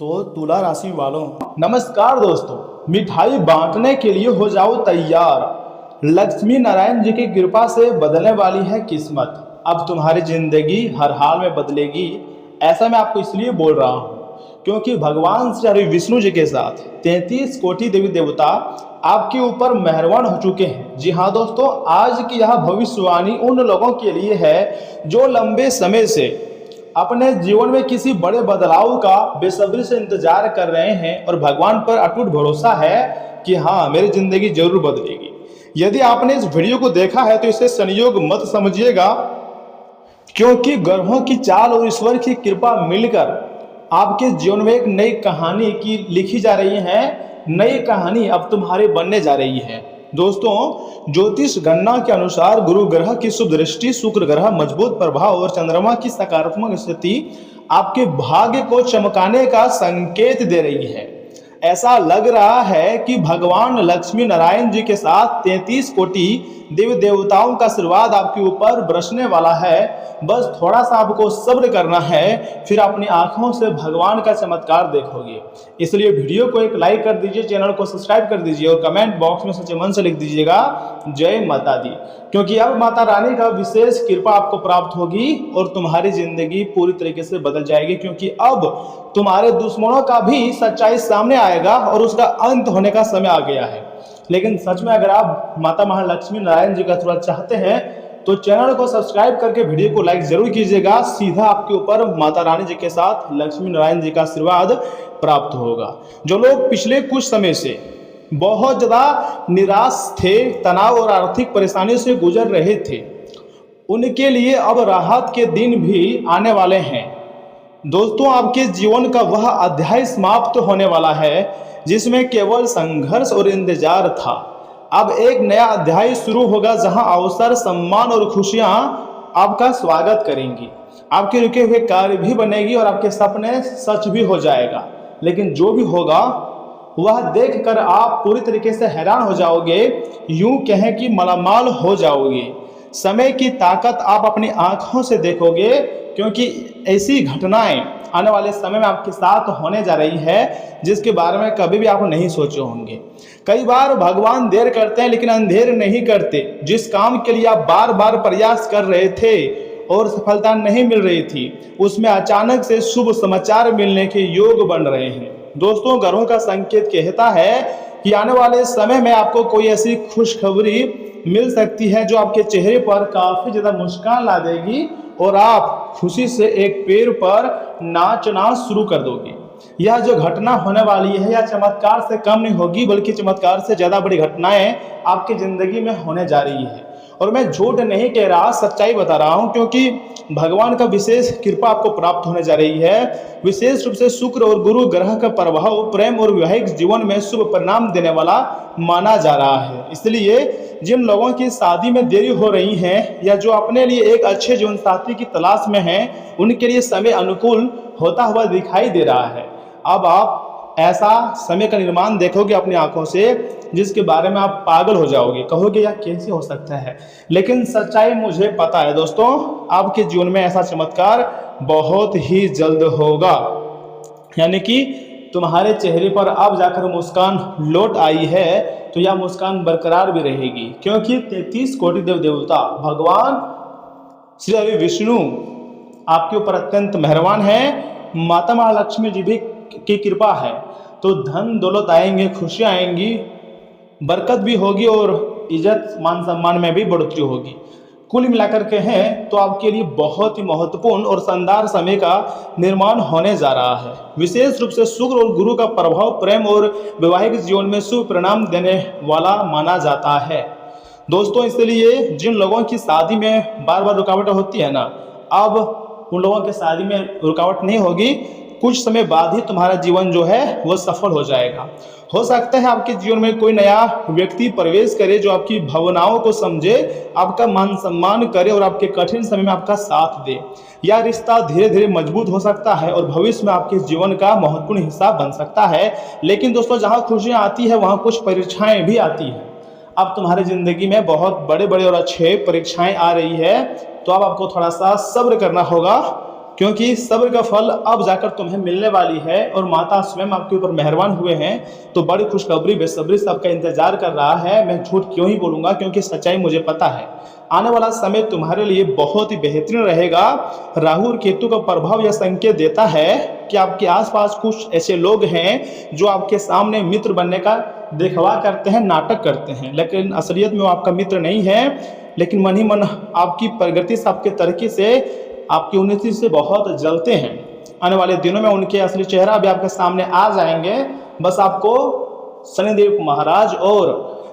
तो तुला राशि वालों, नमस्कार दोस्तों। मिठाई बांटने के लिए हो जाओ तैयार। लक्ष्मी नारायण जी की कृपा से बदलने वाली है किस्मत। अब तुम्हारी जिंदगी हर हाल में बदलेगी। ऐसा मैं आपको इसलिए बोल रहा हूँ क्योंकि भगवान श्री हरि विष्णु जी के साथ 33 कोटि देवी देवता आपके ऊपर मेहरबान हो चुके हैं। जी हाँ दोस्तों, आज की यह भविष्यवाणी उन लोगों के लिए है जो लंबे समय से अपने जीवन में किसी बड़े बदलाव का बेसब्री से इंतजार कर रहे हैं और भगवान पर अटूट भरोसा है कि हाँ, मेरी जिंदगी जरूर बदलेगी। यदि आपने इस वीडियो को देखा है तो इसे संयोग मत समझिएगा, क्योंकि ग्रहों की चाल और ईश्वर की कृपा मिलकर आपके जीवन में एक नई कहानी की लिखी जा रही है। नई कहानी अब तुम्हारी बनने जा रही है। दोस्तों, ज्योतिष गणना के अनुसार गुरु ग्रह की शुभ दृष्टि, शुक्र ग्रह मजबूत प्रभाव और चंद्रमा की सकारात्मक स्थिति आपके भाग्य को चमकाने का संकेत दे रही है। ऐसा लग रहा है कि भगवान लक्ष्मी नारायण जी के साथ 33 कोटि देवी देवताओं का आशीर्वाद आपके ऊपर बरसने वाला है। बस थोड़ा सा आपको सब्र करना है, फिर अपनी आंखों से भगवान का चमत्कार देखोगे। इसलिए वीडियो को एक लाइक कर दीजिए, चैनल को सब्सक्राइब कर दीजिए और कमेंट बॉक्स में सच्चे मन से लिख दीजिएगा जय माता दी, क्योंकि अब माता रानी का विशेष कृपा आपको प्राप्त होगी और तुम्हारी जिंदगी पूरी तरीके से बदल जाएगी। क्योंकि अब तुम्हारे दुश्मनों का भी सच्चाई सामने आएगा और उसका अंत होने का समय आ गया है। लेकिन सच में अगर आप माता महालक्ष्मी नारायण जी का आशीर्वाद चाहते हैं तो चैनल को सब्सक्राइब करके वीडियो को लाइक जरूर कीजिएगा। सीधा आपके ऊपर माता रानी जी के साथ लक्ष्मी नारायण जी का आशीर्वाद प्राप्त होगा। जो लोग पिछले कुछ समय से बहुत ज़्यादा निराश थे, तनाव और आर्थिक परेशानियों से गुजर रहे थे, उनके लिए अब राहत के दिन भी आने वाले हैं। दोस्तों, आपके जीवन का वह अध्याय समाप्त होने वाला है जिसमें केवल संघर्ष और इंतजार था। अब एक नया अध्याय शुरू होगा जहां अवसर, सम्मान और खुशियां आपका स्वागत करेंगी। आपके रुके हुए कार्य भी बनेगी और आपके सपने सच भी हो जाएगा। लेकिन जो भी होगा वह देखकर आप पूरी तरीके से हैरान हो जाओगे, यूं कहें कि मालामाल हो जाओगे। समय की ताकत आप अपनी आंखों से देखोगे, क्योंकि ऐसी घटनाएं आने वाले समय में आपके साथ होने जा रही है जिसके बारे में कभी भी आप नहीं सोचे होंगे। कई बार भगवान देर करते हैं लेकिन अंधेर नहीं करते। जिस काम के लिए आप बार बार प्रयास कर रहे थे और सफलता नहीं मिल रही थी, उसमें अचानक से शुभ समाचार मिलने के योग बन रहे हैं। दोस्तों, ग्रहों का संकेत कहता है कि आने वाले समय में आपको कोई ऐसी खुशखबरी मिल सकती है जो आपके चेहरे पर काफी ज्यादा मुस्कान ला देगी और आप खुशी से एक पैर पर नाचना शुरू कर दोगे। यह जो घटना होने वाली है यह चमत्कार से कम नहीं होगी, बल्कि चमत्कार से ज्यादा बड़ी घटनाएं आपकी जिंदगी में होने जा रही है। और मैं झूठ नहीं कह रहा, सच्चाई बता रहा हूं, क्योंकि भगवान का विशेष कृपा आपको प्राप्त होने जा रही है। विशेष रूप से शुक्र और गुरु ग्रह का प्रभाव प्रेम और वैवाहिक जीवन में शुभ परिणाम देने वाला माना जा रहा है। इसलिए जिन लोगों की शादी में देरी हो रही है या जो अपने लिए एक अच्छे जीवन साथी की तलाश में हैं, उनके लिए समय अनुकूल होता हुआ दिखाई दे रहा है। अब आप ऐसा समय का निर्माण देखोगे अपनी आंखों से जिसके बारे में आप पागल हो जाओगे, कहोगे यह कैसे हो सकता है। लेकिन सच्चाई मुझे पता है दोस्तों, आपके जीवन में ऐसा चमत्कार बहुत ही जल्द होगा। यानी कि तुम्हारे चेहरे पर अब जाकर मुस्कान लौट आई है तो यह मुस्कान बरकरार भी रहेगी, क्योंकि 33 कोटि देव देवता भगवान श्री हरि विष्णु आपके ऊपर अत्यंत मेहरबान है। माता महालक्ष्मी जी भी की कृपा है तो धन दौलत आएंगे, खुशियां आएंगी, बरकत भी होगी और इज्जत मान सम्मान में भी बढ़ोतरी होगी। कुल मिलाकर के हैं तो आपके लिए बहुत ही महत्वपूर्ण और शानदार समय का निर्माण होने जा रहा है। विशेष रूप से शुक्र और गुरु का प्रभाव प्रेम और वैवाहिक जीवन में शुभ परिणाम देने वाला माना जाता है। दोस्तों, इसलिए जिन लोगों की शादी में बार बार रुकावट होती है ना, अब उन लोगों की शादी में रुकावट नहीं होगी। कुछ समय बाद ही तुम्हारा जीवन जो है वो सफल हो जाएगा। हो सकता है आपके जीवन में कोई नया व्यक्ति प्रवेश करे जो आपकी भावनाओं को समझे, आपका मान सम्मान करे और आपके कठिन समय में आपका साथ दे। यह रिश्ता धीरे धीरे मजबूत हो सकता है और भविष्य में आपके जीवन का महत्वपूर्ण हिस्सा बन सकता है। लेकिन दोस्तों, जहाँ खुशियाँ आती है वहाँ कुछ परीक्षाएं भी आती है। अब तुम्हारी जिंदगी में बहुत बड़े बड़े और अच्छे परीक्षाएं आ रही है, तो अब आपको थोड़ा सा सब्र करना होगा, क्योंकि सब्र का फल अब जाकर तुम्हें मिलने वाली है और माता स्वयं आपके ऊपर मेहरबान हुए हैं। तो बड़ी खुशखबरी बेसब्री से आपका इंतजार कर रहा है। मैं झूठ क्यों ही बोलूँगा, क्योंकि सच्चाई मुझे पता है। आने वाला समय तुम्हारे लिए बहुत ही बेहतरीन रहेगा। राहु और केतु का प्रभाव यह संकेत देता है कि आपके आसपास कुछ ऐसे लोग हैं जो आपके सामने मित्र बनने का दिखवा करते हैं, नाटक करते हैं, लेकिन असलियत में वो आपका मित्र नहीं है। लेकिन मन ही मन आपकी प्रगति से, आपके तरक्की से, आपकी उन्नति से बहुत जलते हैं। आने वाले दिनों में उनके असली चेहरा भी आपके सामने आ जाएंगे। बस आपको शनिदेव महाराज और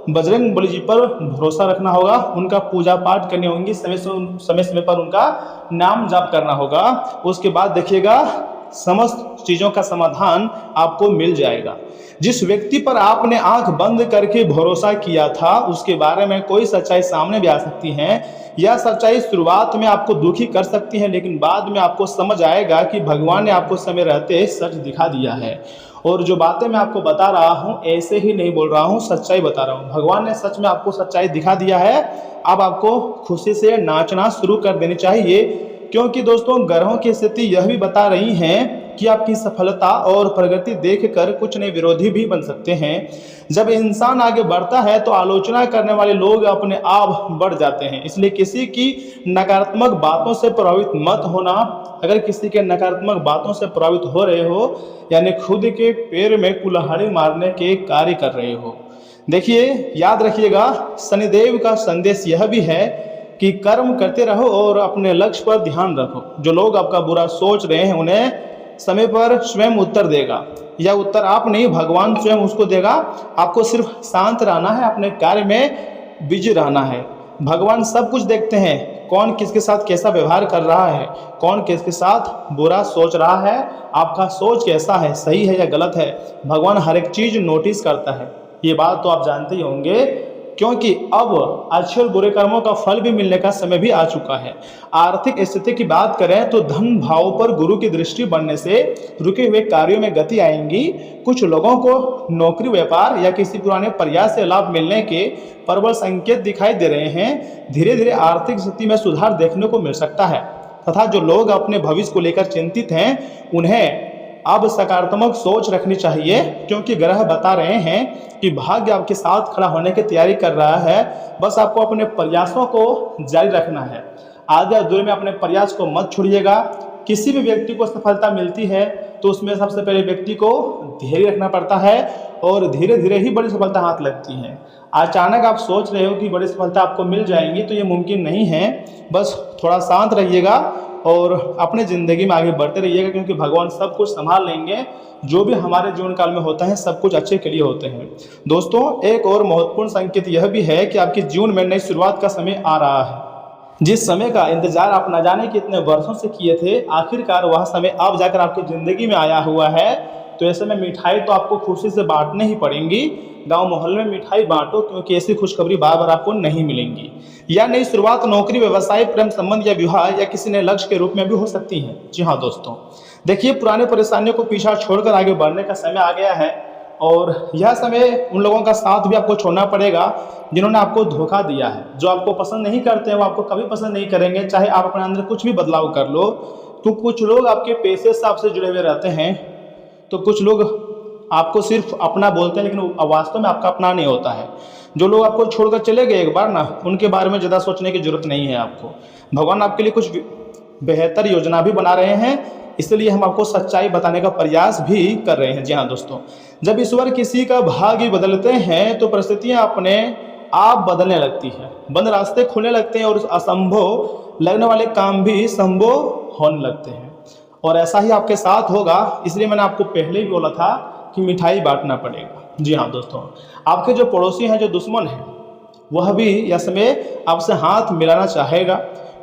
बजरंग बली जी पर भरोसा रखना होगा, उनका पूजा पाठ करनी होंगी, समय समय पर उनका नाम जाप करना होगा। उसके बाद देखिएगा समस्त चीज़ों का समाधान आपको मिल जाएगा। जिस व्यक्ति पर आपने आंख बंद करके भरोसा किया था उसके बारे में कोई सच्चाई सामने भी आ सकती है। यह सच्चाई शुरुआत में आपको दुखी कर सकती है, लेकिन बाद में आपको समझ आएगा कि भगवान ने आपको समय रहते सच दिखा दिया है। और जो बातें मैं आपको बता रहा हूँ ऐसे ही नहीं बोल रहा हूँ, सच्चाई बता रहा हूँ। भगवान ने सच में आपको सच्चाई दिखा दिया है। अब आपको खुशी से नाचना शुरू कर देनी चाहिए, क्योंकि दोस्तों ग्रहों की स्थिति यह भी बता रही हैं कि आपकी सफलता और प्रगति देखकर कुछ नए विरोधी भी बन सकते हैं। जब इंसान आगे बढ़ता है तो आलोचना करने वाले लोग अपने आप बढ़ जाते हैं, इसलिए किसी की नकारात्मक बातों से प्रभावित मत होना। अगर किसी के नकारात्मक बातों से प्रभावित हो रहे हो, यानी खुद के पैर में कुल्हाड़ी मारने के कार्य कर रहे हो, देखिए याद रखिएगा शनिदेव का संदेश यह भी है कि कर्म करते रहो और अपने लक्ष्य पर ध्यान रखो। जो लोग आपका बुरा सोच रहे हैं उन्हें समय पर स्वयं उत्तर देगा। यह उत्तर आप नहीं, भगवान स्वयं उसको देगा। आपको सिर्फ शांत रहना है, अपने कार्य में बिजी रहना है। भगवान सब कुछ देखते हैं, कौन किसके साथ कैसा व्यवहार कर रहा है, कौन किसके साथ बुरा सोच रहा है, आपका सोच कैसा है, सही है या गलत है। भगवान हर एक चीज नोटिस करता है। ये बात तो आप जानते ही होंगे, क्योंकि अब अच्छे और बुरे कर्मों का फल भी मिलने का समय भी आ चुका है। आर्थिक स्थिति की बात करें तो धन भाव पर गुरु की दृष्टि बनने से रुके हुए कार्यों में गति आएंगी। कुछ लोगों को नौकरी, व्यापार या किसी पुराने प्रयास से लाभ मिलने के प्रबल संकेत दिखाई दे रहे हैं। धीरे धीरे आर्थिक स्थिति में सुधार देखने को मिल सकता है, तथा जो लोग अपने भविष्य को लेकर चिंतित हैं उन्हें अब सकारात्मक सोच रखनी चाहिए, क्योंकि ग्रह बता रहे हैं कि भाग्य आपके साथ खड़ा होने की तैयारी कर रहा है। बस आपको अपने प्रयासों को जारी रखना है। आगे अधूरे में अपने प्रयास को मत छोड़िएगा। किसी भी व्यक्ति को सफलता मिलती है तो उसमें सबसे पहले व्यक्ति को धैर्य रखना पड़ता है और धीरे धीरे ही बड़ी सफलता हाथ लगती है। अचानक आप सोच रहे हो कि बड़ी सफलता आपको मिल जाएंगी तो ये मुमकिन नहीं है। बस थोड़ा शांत रहिएगा और अपने ज़िंदगी में आगे बढ़ते रहिएगा, क्योंकि भगवान सब कुछ संभाल लेंगे। जो भी हमारे जीवन काल में होता है सब कुछ अच्छे के लिए होते हैं। दोस्तों एक और महत्वपूर्ण संकेत यह भी है कि आपके जीवन में नई शुरुआत का समय आ रहा है। जिस समय का इंतजार आप न जाने कितने वर्षों से किए थे, आखिरकार वह समय अब जाकर आपकी ज़िंदगी में आया हुआ है। तो ऐसे में मिठाई तो आपको खुशी से बांटने ही पड़ेंगी। गांव मोहल्ले में मिठाई बांटो, क्योंकि ऐसी खुशखबरी बार बार आपको नहीं मिलेंगी। या नई शुरुआत नौकरी, व्यवसाय, प्रेम संबंध या विवाह या किसी नए लक्ष्य के रूप में भी हो सकती है। जी हाँ दोस्तों, देखिए पुराने परेशानियों को पीछा छोड़कर आगे बढ़ने का समय आ गया है। और यह समय उन लोगों का साथ भी आपको छोड़ना पड़ेगा जिन्होंने आपको धोखा दिया है। जो आपको पसंद नहीं करते हैं वो आपको कभी पसंद नहीं करेंगे, चाहे आप अपने अंदर कुछ भी बदलाव कर लो। तो कुछ लोग आपके पैसे से आपसे जुड़े हुए रहते हैं, तो कुछ लोग आपको सिर्फ अपना बोलते हैं, लेकिन वास्तव में आपका अपना नहीं होता है। जो लोग आपको छोड़कर चले गए एक बार ना, उनके बारे में ज़्यादा सोचने की जरूरत नहीं है आपको। भगवान आपके लिए कुछ बेहतर योजना भी बना रहे हैं, इसलिए हम आपको सच्चाई बताने का प्रयास भी कर रहे हैं। जी हाँ दोस्तों, जब ईश्वर किसी का भाग्य बदलते हैं तो परिस्थितियाँ अपने आप बदलने लगती है। बंद रास्ते खुलने लगते हैं और असंभव लगने वाले काम भी संभव होने लगते हैं। और ऐसा ही आपके साथ होगा, इसलिए मैंने आपको पहले ही बोला था कि मिठाई बांटना पड़ेगा। जी हाँ दोस्तों, आपके जो पड़ोसी हैं, जो दुश्मन हैं, वह भी यह समय आपसे हाथ मिलाना चाहेगा,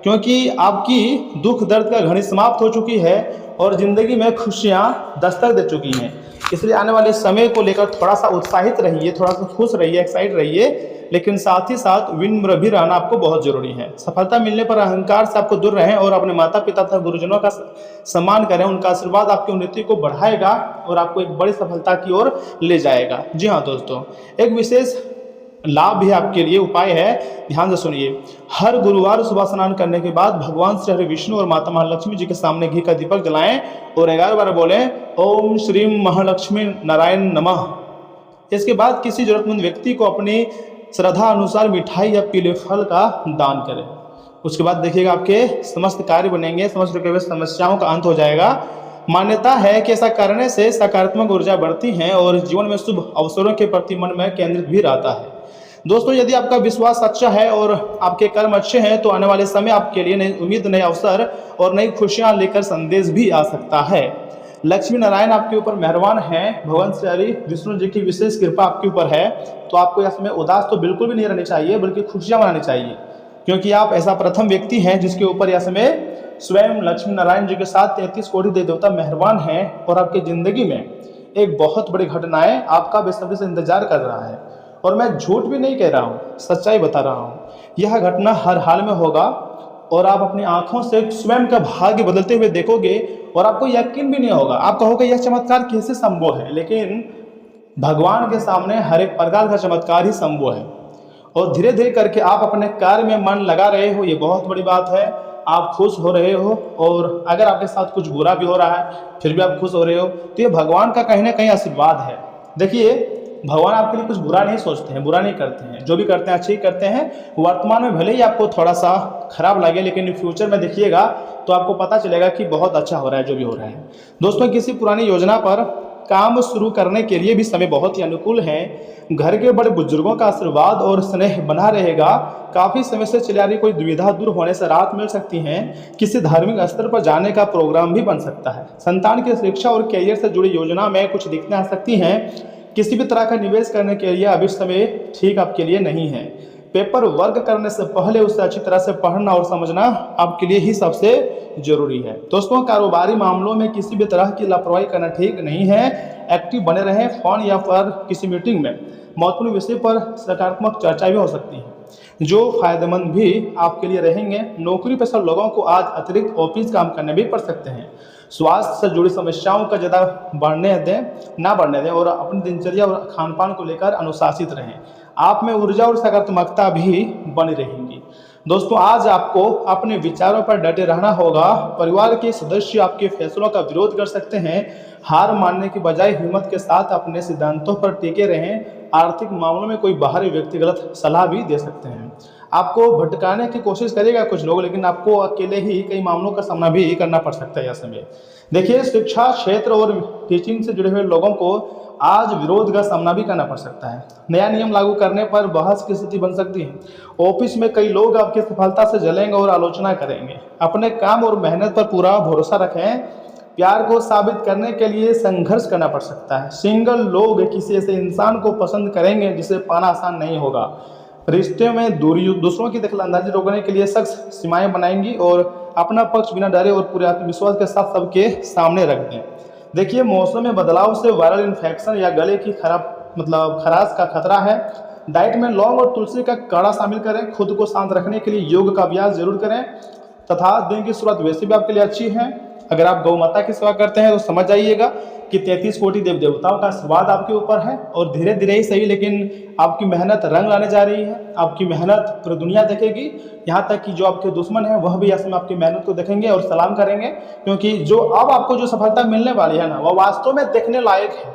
क्योंकि आपकी दुख दर्द का घड़ी समाप्त हो चुकी है और ज़िंदगी में खुशियाँ दस्तक दे चुकी हैं। इसलिए आने वाले समय को लेकर थोड़ा सा उत्साहित रहिए, थोड़ा सा खुश रहिए, एक्साइट रहिए, लेकिन साथ ही साथ विनम्र भी रहना आपको बहुत जरूरी है। सफलता मिलने पर अहंकार से आपको दूर रहें और अपने माता पिता तथा गुरुजनों का सम्मान करें। उनका आशीर्वाद आपकी उन्नति को बढ़ाएगा और आपको एक बड़ी सफलता की ओर ले जाएगा। जी हाँ दोस्तों, एक विशेष लाभ भी आपके लिए उपाय है, ध्यान से सुनिए। हर गुरुवार सुबह स्नान करने के बाद भगवान श्री हरि विष्णु और माता महालक्ष्मी जी के सामने घी का दीपक जलाएं और 11 बार बोलें ओम श्री महालक्ष्मी नारायण नमः। इसके बाद किसी जरूरतमंद व्यक्ति को अपनी श्रद्धा अनुसार मिठाई या पीले फल का दान करें। उसके बाद देखिएगा आपके समस्त कार्य बनेंगे, समस्त समस्याओं का अंत हो जाएगा। मान्यता है कि ऐसा करने से सकारात्मक ऊर्जा बढ़ती है और जीवन में शुभ अवसरों के प्रति मन में केंद्रित भी रहता है। दोस्तों, यदि आपका विश्वास अच्छा है और आपके कर्म अच्छे हैं तो आने वाले समय आपके लिए नई उम्मीद, नए अवसर और नई खुशियां लेकर संदेश भी आ सकता है। लक्ष्मी नारायण आपके ऊपर मेहरबान हैं, भगवान श्री हरि विष्णु जी की विशेष कृपा आपके ऊपर है। तो आपको यह समय उदास तो बिल्कुल भी नहीं रहनी चाहिए, बल्कि खुशियां मनानी चाहिए, क्योंकि आप ऐसा प्रथम व्यक्ति हैं जिसके ऊपर यह समय स्वयं लक्ष्मी नारायण जी के साथ 33 कोटि देवता मेहरबान हैं और आपकी जिंदगी में एक बहुत बड़ी घटनाएं आपका बेसब्री से इंतजार कर रहा है। और मैं झूठ भी नहीं कह रहा हूँ, सच्चाई बता रहा हूँ। यह घटना हर हाल में होगा और आप अपनी आंखों से स्वयं का भाग्य बदलते हुए देखोगे और आपको यकीन भी नहीं होगा। आप कहोगे यह चमत्कार कैसे संभव है, लेकिन भगवान के सामने हर एक प्रकार का चमत्कार ही संभव है। और धीरे धीरे करके आप अपने कार्य में मन लगा रहे हो, ये बहुत बड़ी बात है। आप खुश हो रहे हो और अगर आपके साथ कुछ बुरा भी हो रहा है फिर भी आप खुश हो रहे हो, तो ये भगवान का कहीं ना कहीं आशीर्वाद है। देखिए, भगवान आपके लिए कुछ बुरा नहीं सोचते हैं, बुरा नहीं करते हैं, जो भी करते हैं अच्छे ही करते हैं। वर्तमान में भले ही आपको थोड़ा सा खराब लगे, लेकिन फ्यूचर में देखिएगा तो आपको पता चलेगा कि बहुत अच्छा हो रहा है जो भी हो रहा है। दोस्तों, किसी पुरानी योजना पर काम शुरू करने के लिए भी समय बहुत ही अनुकूल है। घर के बड़े बुजुर्गों का आशीर्वाद और स्नेह बना रहेगा। काफ़ी समय से चली आ रही कोई दुविधा दूर होने से राहत मिल सकती है। किसी धार्मिक स्तर पर जाने का प्रोग्राम भी बन सकता है। संतान की शिक्षा और कैरियर से जुड़ी योजना में कुछ दिक्कतें आ सकती हैं। किसी भी तरह का निवेश करने के लिए अभी समय ठीक आपके लिए नहीं है। पेपर वर्क करने से पहले उसे अच्छी तरह से पढ़ना और समझना आपके लिए ही सबसे जरूरी है। दोस्तों, कारोबारी मामलों में किसी भी तरह की लापरवाही करना ठीक नहीं है। एक्टिव बने रहें। फोन या पर किसी मीटिंग में महत्वपूर्ण विषय पर सकारात्मक चर्चा भी हो सकती है जो फायदेमंद भी आपके लिए रहेंगे। नौकरी पेशा लोगों को आज अतिरिक्त ऑफिस काम करने भी पड़ सकते हैं। स्वास्थ्य से जुड़ी समस्याओं का ज़्यादा ना बढ़ने दें और अपनी दिनचर्या और खान पान को लेकर अनुशासित रहें। आप में ऊर्जा और सकारात्मकता भी बनी रहेंगी। दोस्तों, आज आपको अपने विचारों पर डटे रहना होगा। परिवार के सदस्य आपके फैसलों का विरोध कर सकते हैं। हार मानने की बजाय हिम्मत के साथ अपने सिद्धांतों पर टिके रहें। आर्थिक मामलों में कोई बाहरी व्यक्ति गलत सलाह भी दे सकते हैं। आपको भटकाने की कोशिश करेगा कुछ लोग, लेकिन आपको अकेले ही कई मामलों का सामना भी करना पड़ सकता है यह समय। देखिए, शिक्षा क्षेत्र और टीचिंग से जुड़े हुए लोगों को आज विरोध का सामना भी करना पड़ सकता है। नया नियम लागू करने पर बहस की स्थिति बन सकती है। ऑफिस में कई लोग आपकी सफलता से जलेंगे और आलोचना करेंगे। अपने काम और मेहनत पर पूरा भरोसा रखें। प्यार को साबित करने के लिए संघर्ष करना पड़ सकता है। सिंगल लोग किसी ऐसे इंसान को पसंद करेंगे जिसे पाना आसान नहीं होगा। रिश्ते में दूरी, दूसरों की दखलंदाजी रोकने के लिए सख्त सीमाएं बनाएंगी और अपना पक्ष बिना डरे और पूरे आत्मविश्वास के साथ सबके सामने रख दें। देखिए, मौसम में बदलाव से वायरल इन्फेक्शन या गले की खराश का खतरा है। डाइट में लौंग और तुलसी का काढ़ा शामिल करें। खुद को शांत रखने के लिए योग का अभ्यास जरूर करें तथा दिन की शुरुआत वैसे भी आपके लिए अच्छी है। अगर आप गौ माता की सेवा करते हैं तो समझ जाइएगा कि 33 कोटि देव देवताओं का आशीर्वाद आपके ऊपर है और धीरे धीरे ही सही, लेकिन आपकी मेहनत रंग लाने जा रही है। आपकी मेहनत पूरी दुनिया देखेगी, यहाँ तक कि जो आपके दुश्मन हैं वह भी ऐसे में आपकी मेहनत को देखेंगे और सलाम करेंगे, क्योंकि जो अब आपको जो सफलता मिलने वाली है ना, वह वास्तव में देखने लायक है।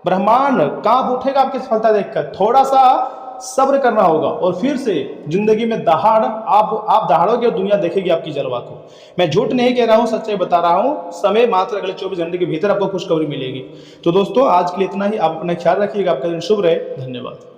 ब्रह्मांड कांप उठेगा आपकी सफलता देखकर। थोड़ा सा सब्र करना होगा और फिर से जिंदगी में आप दहाड़ोगे और दुनिया देखेगी आपकी जलवा को। मैं झूठ नहीं कह रहा हूँ, सच्चाई बता रहा हूँ। समय मात्र अगले 24 घंटे के भीतर आपको खुशखबरी मिलेगी। तो दोस्तों, आज के लिए इतना ही। आप अपना ख्याल रखिएगा। आपका दिन शुभ रहे। धन्यवाद।